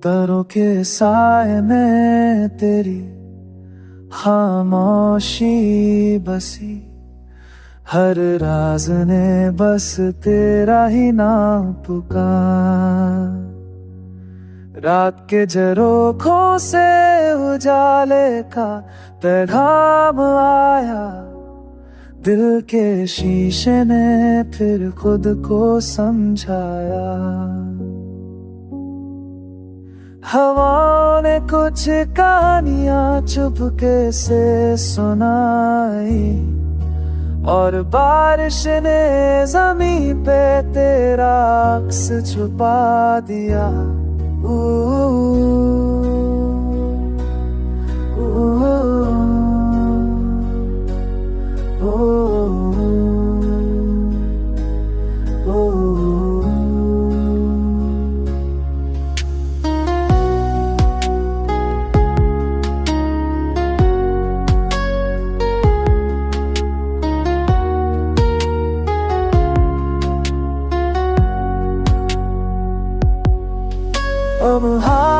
तारों के साए में तेरी खामोशी बसी, हर राज ने बस तेरा ही नाम पुकार। रात के झरोखों से उजाले का पैगाम आया, दिल के शीशे ने फिर खुद को समझाया। हवा ने कुछ कहानियां चुपके से सुनाई, और बारिश ने जमीन पे तेरा अक्स छुपा दिया।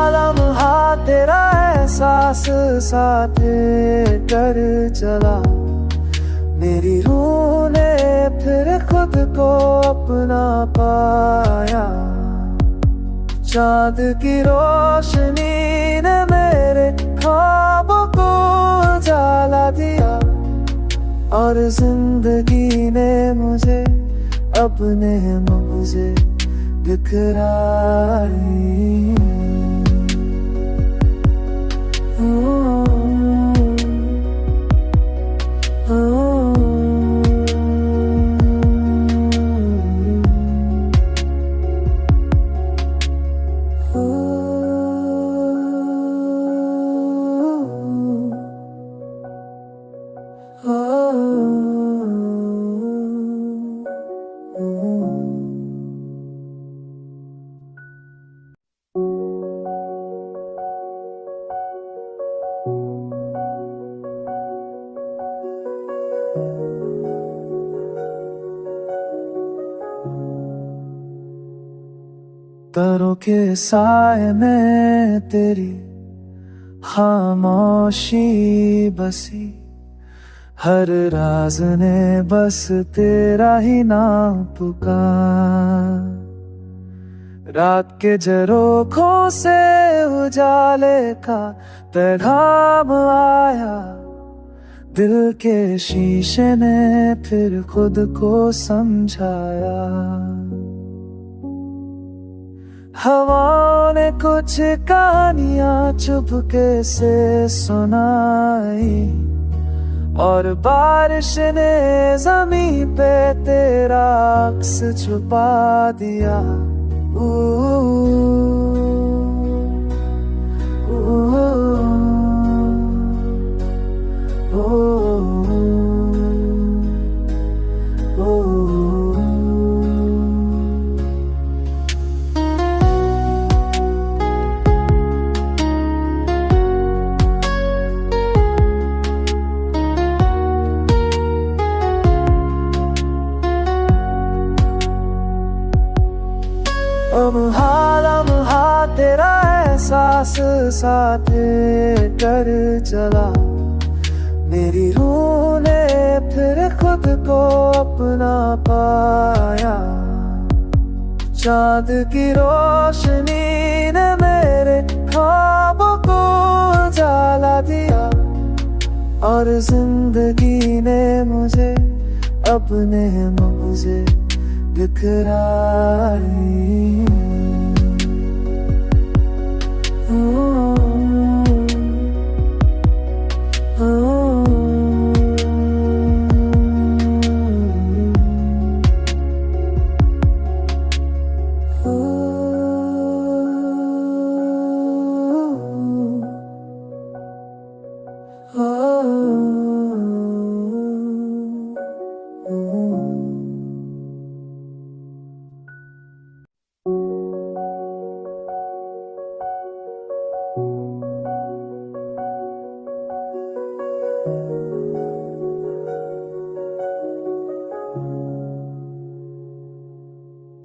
लम्हा तेरा एहसास साथे कर चला, मेरी रूह ने फिर खुद को अपना पाया। चांद की रोशनी ने मेरे ख्वाबों को उजाला दिया, और जिंदगी ने मुझे अपने मुझे दिखलाई। तारों के साए में तेरी खामोशी बसी, हर राज ने बस तेरा ही नाम पुकार। रात के झरोखों से उजाले का पैगाम आया, दिल के शीशे ने फिर खुद को समझाया। हवा ने कुछ कहानियां चुपके से सुनाई, और बारिश ने जमीन पे तेरा अक्स छुपा दिया। लम्हा तेरा एहसास साथे कर चला, मेरी रूह ने फिर खुद को अपना पाया। चांद की रोशनी ने मेरे ख्वाबों को उजाला दिया, और जिंदगी ने मुझे अपने मुझे दिखलाई।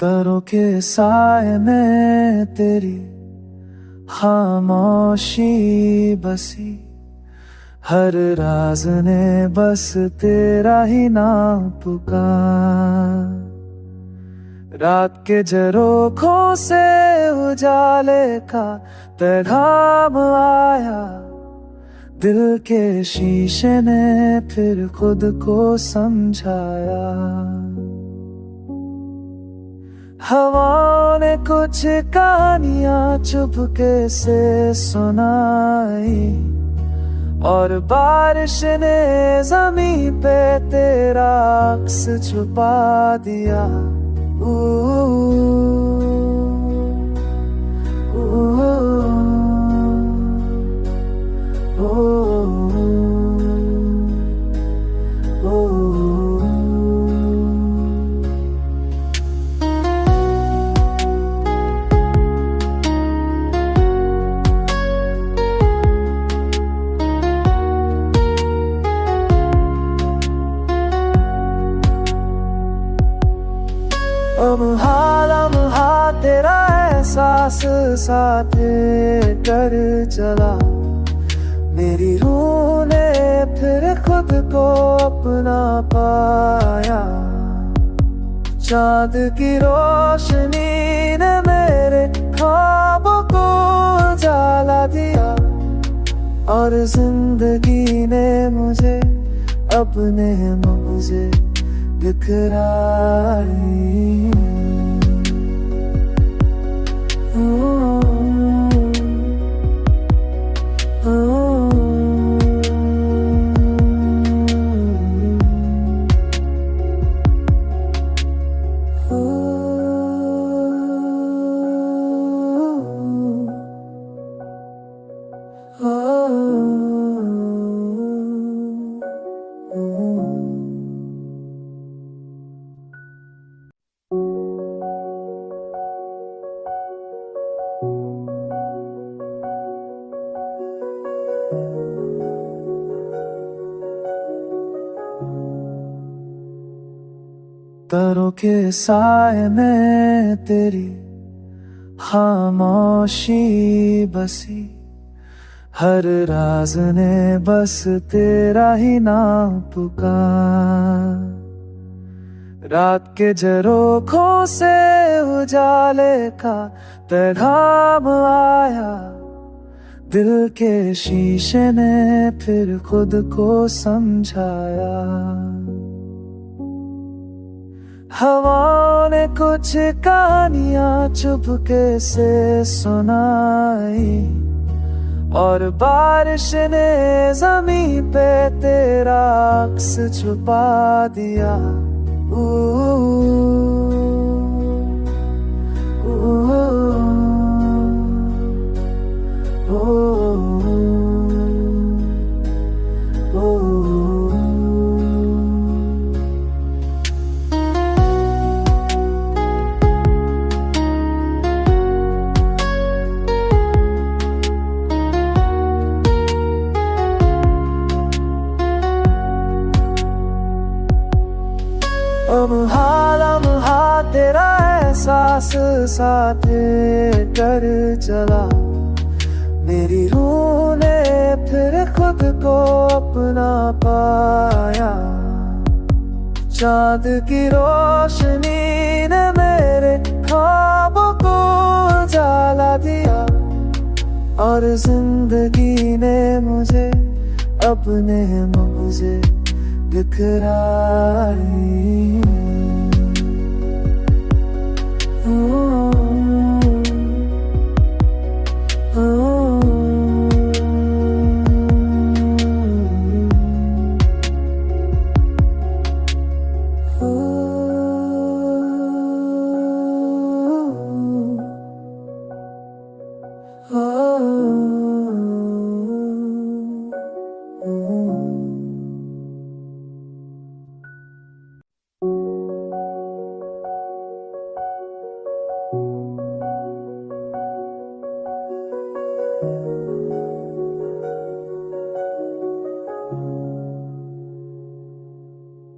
तारों के साए में तेरी खामोशी बसी, हर राज ने बस तेरा ही नाम पुकार। रात के झरोखों से उजाले का पैगाम आया, दिल के शीशे ने फिर खुद को समझाया। हवा ने कुछ कहानियां चुपके से सुनाई, और बारिश ने ज़मीं पे तेरा अक्स छुपा दिया। लम्हा तेरा एहसास साथे कर चला, मेरी रूह ने फिर खुद को अपना पाया। चाँद की रोशनी ने मेरे ख्वाबों को उजाला दिया, और जिंदगी ने मुझे अपने मुझे दिखराई। तारों के साए में तेरी खामोशी बसी, हर राज ने बस तेरा ही नाम पुकार। रात के झरोखों से उजाले का पैगाम आया, दिल के शीशे ने फिर खुद को समझाया। हवा ने कुछ कहानियां चुपके से सुनाई, और बारिश ने ज़मीं पे तेरा अक्स छुपा दिया। लम्हा तेरा एहसास साथे कर चला, मेरी रूह ने फिर खुद को अपना पाया। चाँद की रोशनी ने मेरे ख्वाबों को उजाला दिया, और जिंदगी ने मुझे अपने मुझे दिखराई।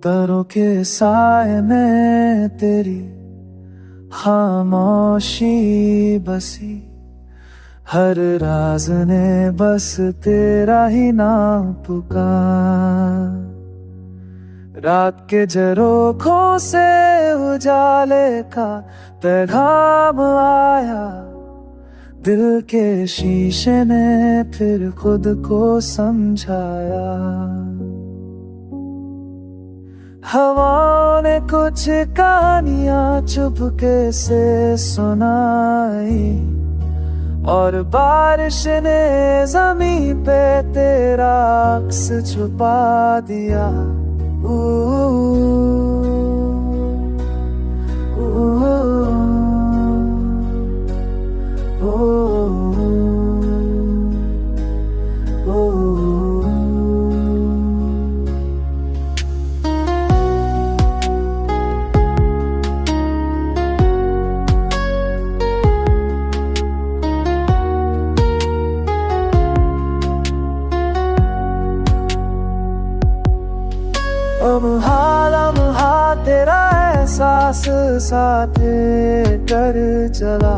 तारों के साए में तेरी खामोशी बसी, हर राज ने बस तेरा ही नाम पुकार। रात के झरोखों से उजाले का पैगाम आया, दिल के शीशे ने फिर खुद को समझाया। हवा ने कुछ कहानियां चुपके से सुनाई, और बारिश ने ज़मीं पे तेरा अक्स छुपा दिया। लम्हा तेरा एहसास साथे कर चला,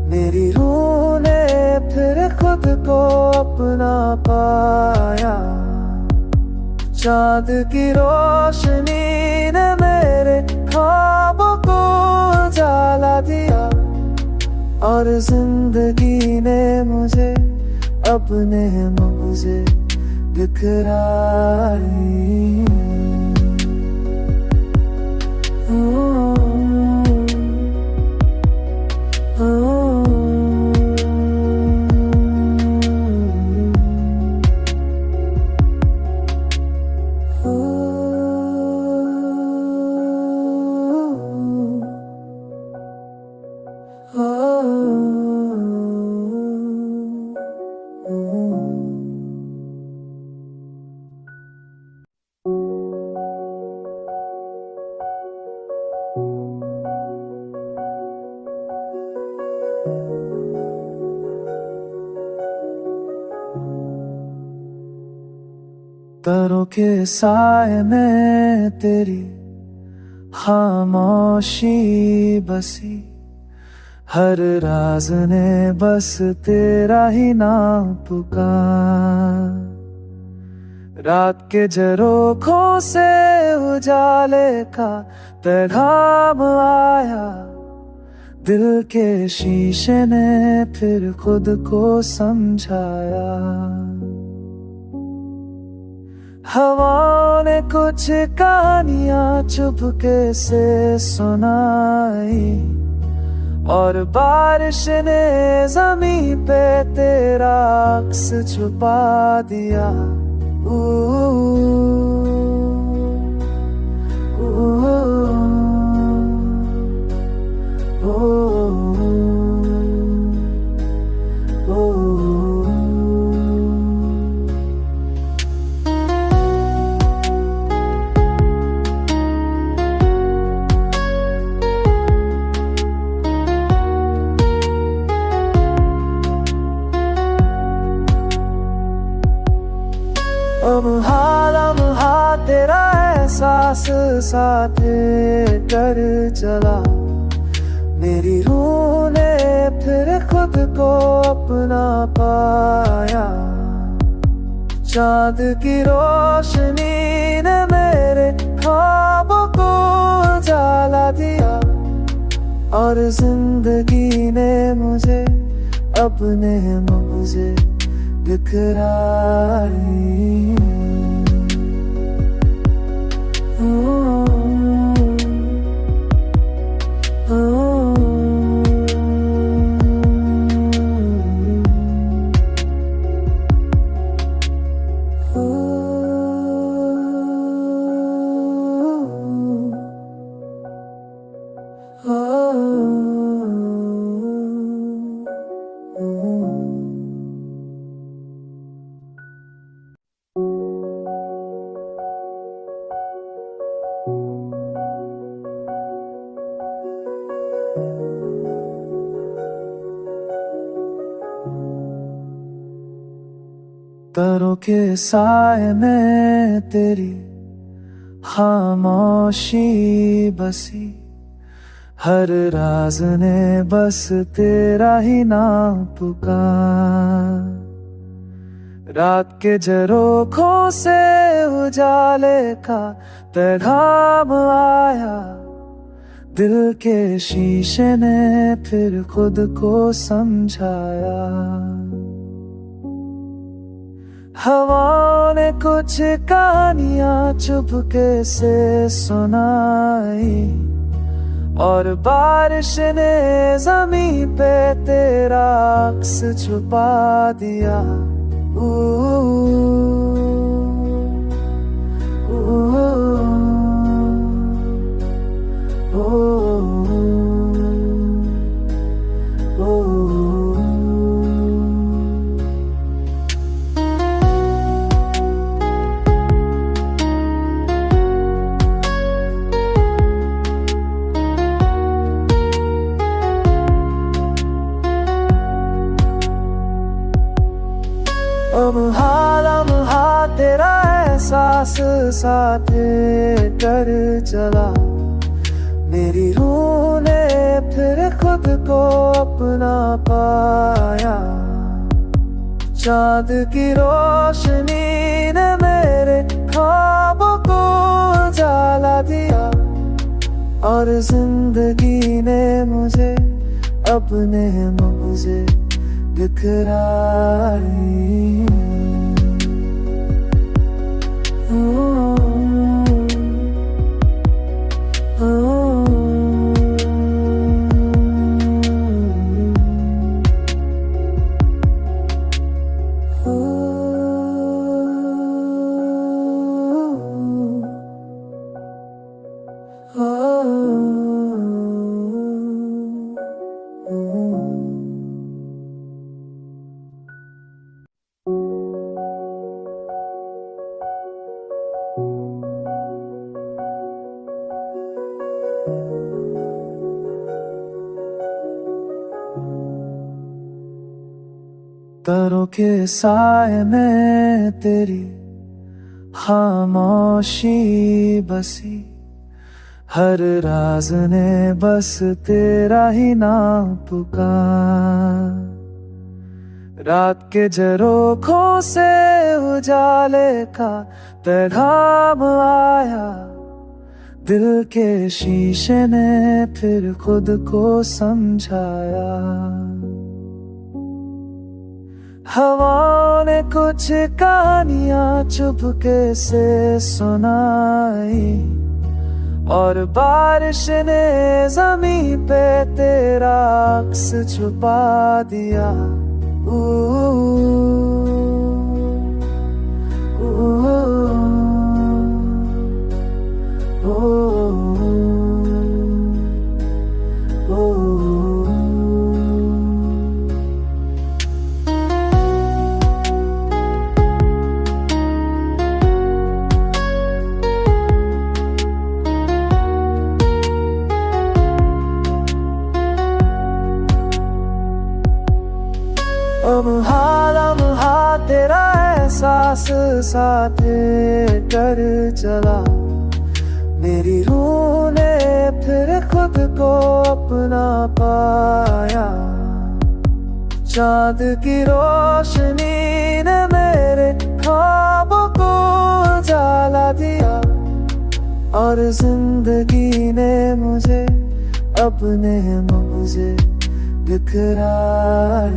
मेरी रूह ने फिर खुद को अपना पाया। चाँद की रोशनी ने मेरे ख्वाबों को उजाला दिया, और जिंदगी ने मुझे अपने मुझे दिखराई। तारों के साए में तेरी खामोशी बसी, हर राज ने बस तेरा ही नाम पुकार। रात के झरोखों से उजाले का पैगाम आया, दिल के शीशे ने फिर खुद को समझाया। हवा ने कुछ कहानियां चुपके से सुनाई, और बारिश ने ज़मीं पे तेरा अक्स छुपा दिया। लम्हा तेरा एहसास साथे कर चला, मेरी रूह ने फिर खुद को अपना पाया। चाँद की रोशनी ने मेरे ख्वाबों को उजाला दिया, और जिंदगी ने मुझे अपने मुझे दिखराई। तारों के साए में तेरी खामोशी बसी, हर राज ने बस तेरा ही नाम पुकार। रात के झरोखों से उजाले का पैगाम आया, दिल के शीशे ने फिर खुद को समझाया। हवा ने कुछ कहानियां चुपके से सुनाई, और बारिश ने ज़मीं पे तेरा अक्स छुपा दिया। लम्हा तेरा एहसास साथे कर चला, मेरी रूह ने फिर खुद को अपना पाया। चाँद की रोशनी ने मेरे ख्वाबों को उजाला दिया, और जिंदगी ने मुझे अपने मुझे दिखराई। तारों के साए में तेरी खामोशी बसी, हर राज ने बस तेरा ही नाम पुकार। रात के झरोखों से उजाले का पैगाम आया, दिल के शीशे ने फिर खुद को समझाया। हवा ने कुछ कहानियां चुपके से सुनाई, और बारिश ने ज़मीं पे तेरा अक्स छुपा दिया। लम्हा तेरा एहसास साथे कर चला, मेरी रूह ने फिर खुद को अपना पाया। चाँद की रोशनी ने मेरे ख्वाबों को उजाला दिया, और जिंदगी ने मुझे अपने मुझे दिखराई।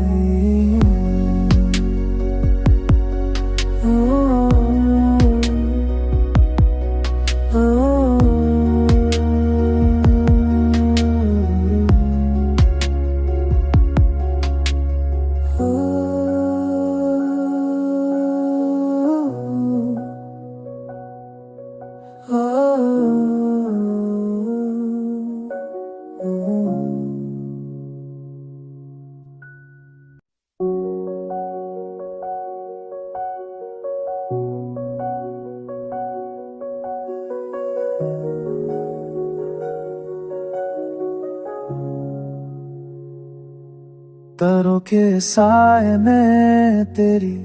तारों के साए में तेरी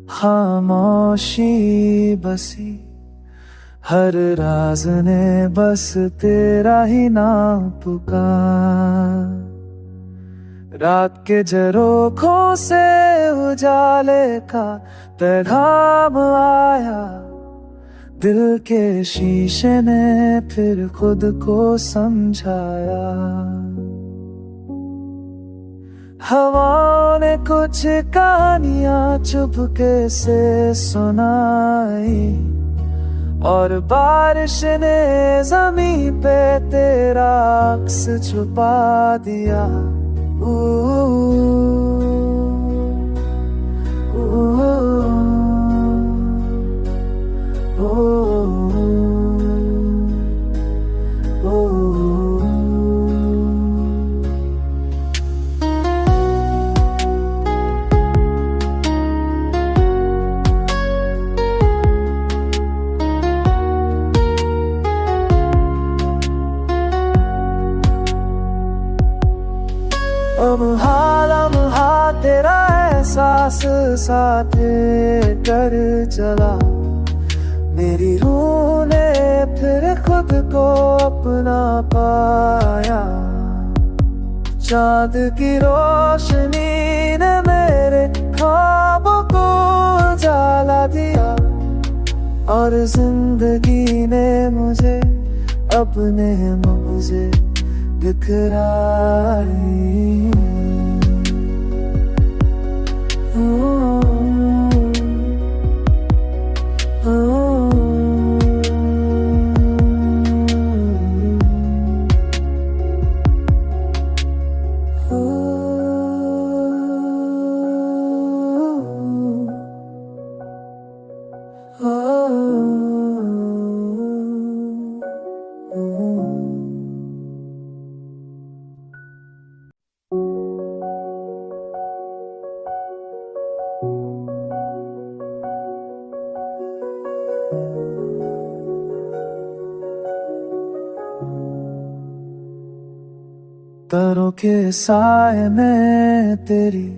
खामोशी बसी, हर राज ने बस तेरा ही नाम पुकार। रात के झरोखों से उजाले का पैगाम आया, दिल के शीशे ने फिर खुद को समझाया। हवा ने कुछ कहानियां चुपके से सुनाई, और बारिश ने ज़मीं पे तेरा अक्स छुपा दिया। लम्हा तेरा एहसास साथ कर चला, मेरी रूह ने फिर खुद को अपना पाया। चाँद की रोशनी ने मेरे ख्वाबों को उजाला दिया, और जिंदगी ने मुझे अपने मुझे दिखलाई। तारों के साए में तेरी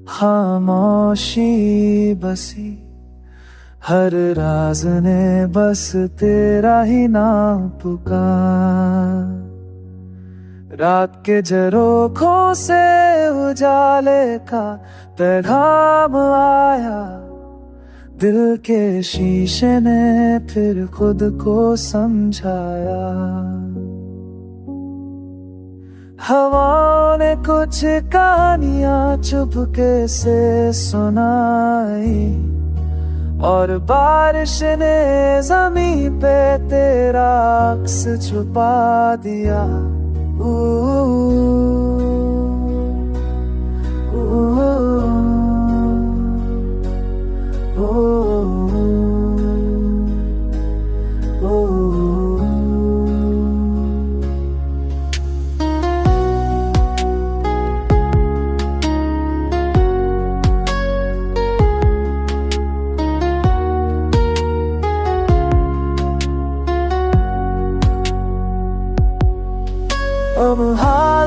खामोशी बसी, हर राज ने बस तेरा ही नाम पुकार। रात के झरोखों से उजाले का पैगाम आया, दिल के शीशे ने फिर खुद को समझाया। हवा ने कुछ कहानियां चुपके से सुनाई, और बारिश ने ज़मीं पे तेरा अक्स छुपा दिया।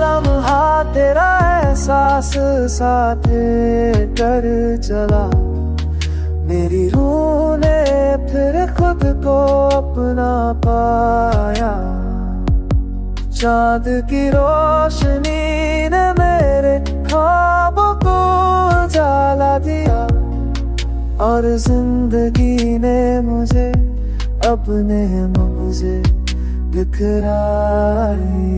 लम्हा तेरा एहसास साथ कर चला, मेरी रूह ने फिर खुद को अपना पाया। चाँद की रोशनी ने मेरे ख्वाबों को उजाला दिया, और जिंदगी ने मुझे अपने मुझे दिखलाई।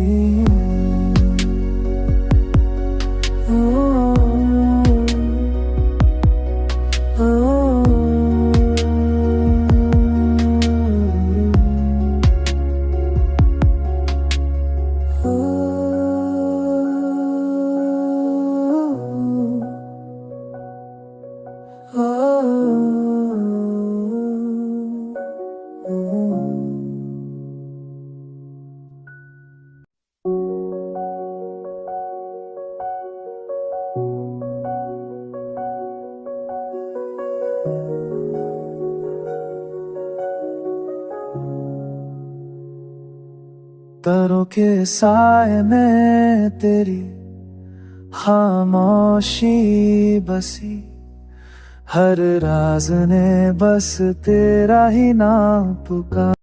तारों के साए में तेरी खामोशी बसी, हर राज ने बस तेरा ही नाम पुकार।